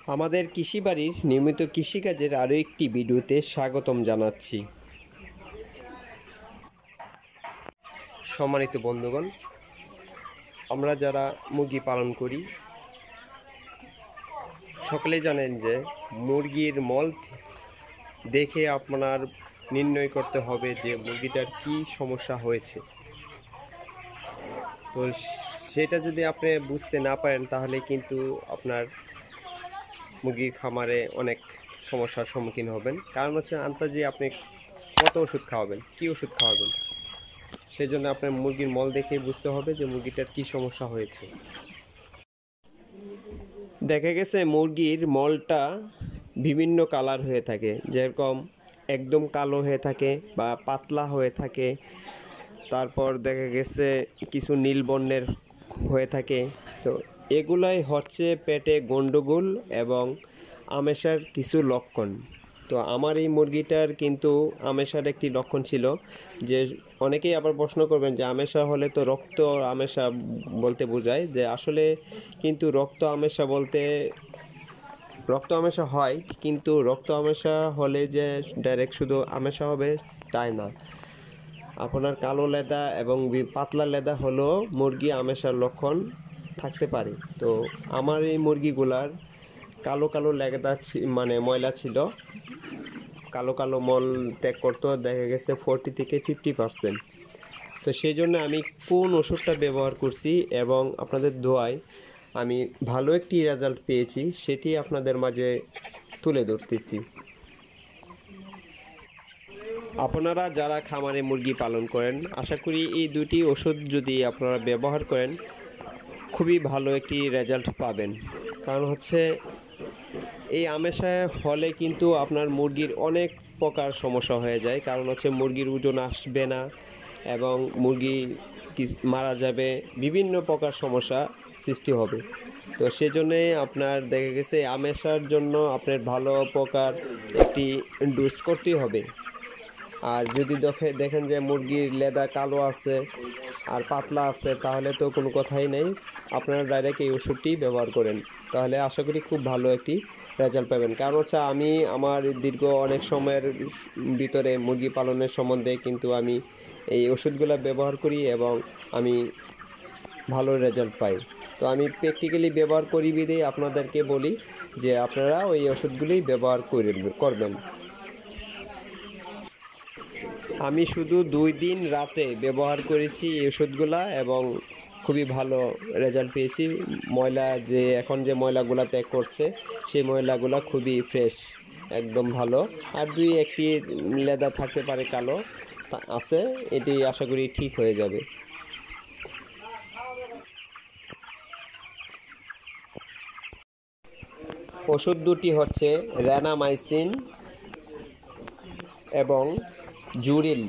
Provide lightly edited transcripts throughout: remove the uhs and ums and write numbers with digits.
আমাদের কৃষি বাড়ির নিয়মিত কৃষিকাজের আরও একটি ভিডিওতে স্বাগতম জানাচ্ছি। সম্মানিত বন্ধুগণ, আমরা যারা মুরগি পালন করি সকলেই জানেন যে মুরগির মল দেখে আপনার নির্ণয় করতে হবে যে মুরগিটার কি সমস্যা হয়েছে। তো সেটা যদি আপনি বুঝতে না পারেন তাহলে কিন্তু আপনার মুরগির খামারে অনেক সমস্যার সম্মুখীন হবেন। কারণ হচ্ছে আন্দাজে আপনি কত ওষুধ খাওয়াবেন, কি ওষুধ খাওয়াবেন, সেজন্য আপনার মুরগির মল দেখেই বুঝতে হবে যে মুরগিটার কি সমস্যা হয়েছে। দেখা গেছে মুরগির মলটা বিভিন্ন কালার হয়ে থাকে, যেরকম একদম কালো হয়ে থাকে বা পাতলা হয়ে থাকে, তারপর দেখা গেছে কিছু নীল বর্ণের হয়ে থাকে। তো এগুলাই হচ্ছে পেটে গন্ডগোল এবং আমেশার কিছু লক্ষণ। তো আমার এই মুরগিটার কিন্তু আমেশার একটি লক্ষণ ছিল, যে অনেকেই আবার প্রশ্ন করবেন যে আমেশা হলে তো রক্ত আমেশা বলতে বোঝায়, যে আসলে কিন্তু রক্ত আমেশা বলতে রক্ত আমেশা হয়, কিন্তু রক্ত আমেশা হলে যে ডাইরেক্ট শুধু আমেশা হবে তাই না। আপনার কালো লেদা এবং পাতলা লেদা হলো মুরগি আমেশার লক্ষণ থাকতে পারে। তো আমার এই মুরগিগুলার কালো কালো লেদা মানে ময়লা ছিল, কালো কালো মল ত্যাগ করতো দেখা গেছে 40 থেকে 50%। তো সেই জন্য আমি কোন ওষুধটা ব্যবহার করছি এবং আপনাদের দোয়ায় আমি ভালো একটি রেজাল্ট পেয়েছি, সেটি আপনাদের মাঝে তুলে ধরতেছি। আপনারা যারা খামারে মুরগি পালন করেন আশা করি এই দুটি ওষুধ যদি আপনারা ব্যবহার করেন খুবই ভালো একটি রেজাল্ট পাবেন। কারণ হচ্ছে এই আমেশা হলে কিন্তু আপনার মুরগির অনেক প্রকার সমস্যা হয়ে যায়। কারণ হচ্ছে মুরগির ওজন আসবে না এবং মুরগি মারা যাবে, বিভিন্ন প্রকার সমস্যা সৃষ্টি হবে। তো সেজন্যে আপনার দেখা গেছে আমেশার জন্য আপনার ভালো প্রকার একটি ডোজ করতেই হবে। আর যদি দেখেন যে মুরগির লেদা কালো আছে আর পাতলা আছে তাহলে তো কোনো কথাই নেই, আপনারা ডাইরেক্ট এই ওষুধটি ব্যবহার করেন, তাহলে আশা করি খুব ভালো একটি রেজাল্ট পাবেন। কারণ হচ্ছে আমি আমার দীর্ঘ অনেক সময়ের ভিতরে মুরগি পালনের সম্বন্ধে কিন্তু আমি এই ওষুধগুলো ব্যবহার করি এবং আমি ভালো রেজাল্ট পাই। তো আমি প্র্যাকটিক্যালি ব্যবহার করি বিধেই আপনাদেরকে বলি যে আপনারা ওই ওষুধগুলি ব্যবহার করবেন। আমি শুধু 2 দিন রাতে ব্যবহার করেছি এই ওষুধগুলা এবং খুবই ভালো রেজাল্ট পেয়েছি। ময়লা যে এখন যে ময়লাগুলা ত্যাগ করছে সেই ময়লাগুলা খুবই ফ্রেশ, একদম ভালো। আর 2-1টি লেদা থাকতে পারে কালো আছে, এটি আশা করি ঠিক হয়ে যাবে। ওষুধ দুটি হচ্ছে র্যানামাইসিন এবং জুরিল,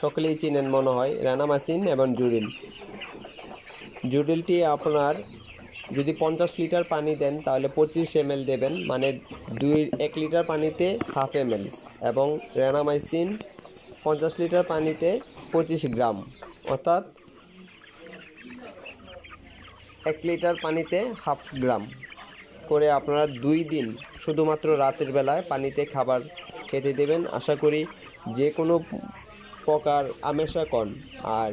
সকলেই চিনেন মনে হয় র্যানামাইসিন এবং জুরিল। জুরিলটি আপনার যদি 50 লিটার পানি দেন তাহলে 25 ml দেবেন, মানে 1 লিটার পানিতে 1/2 ml, এবং র্যানামাইসিন 50 লিটার পানিতে 25 গ্রাম, অর্থাৎ 1 লিটার পানিতে 1/2 গ্রাম করে আপনারা 2 দিন শুধুমাত্র রাতের বেলায় পানিতে খাবার খেতে দেবেন। আশা করি যে কোনো প্রকার আমেশাকণ আর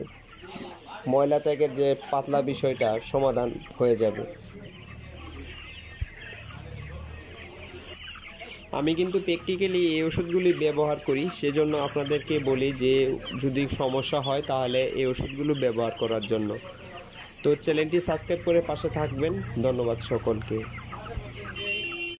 ময়লা ত্যাগের যে পাতলা বিষয়টা সমাধান হয়ে যাবে। আমি কিন্তু প্র্যাকটিক্যালি এই ওষুধগুলি ব্যবহার করি, সেজন্য আপনাদেরকে বলি যে যদি সমস্যা হয় তাহলে এই ওষুধগুলো ব্যবহার করার জন্য। তো চ্যানেলটি সাবস্ক্রাইব করে পাশে থাকবেন। ধন্যবাদ সকলকে।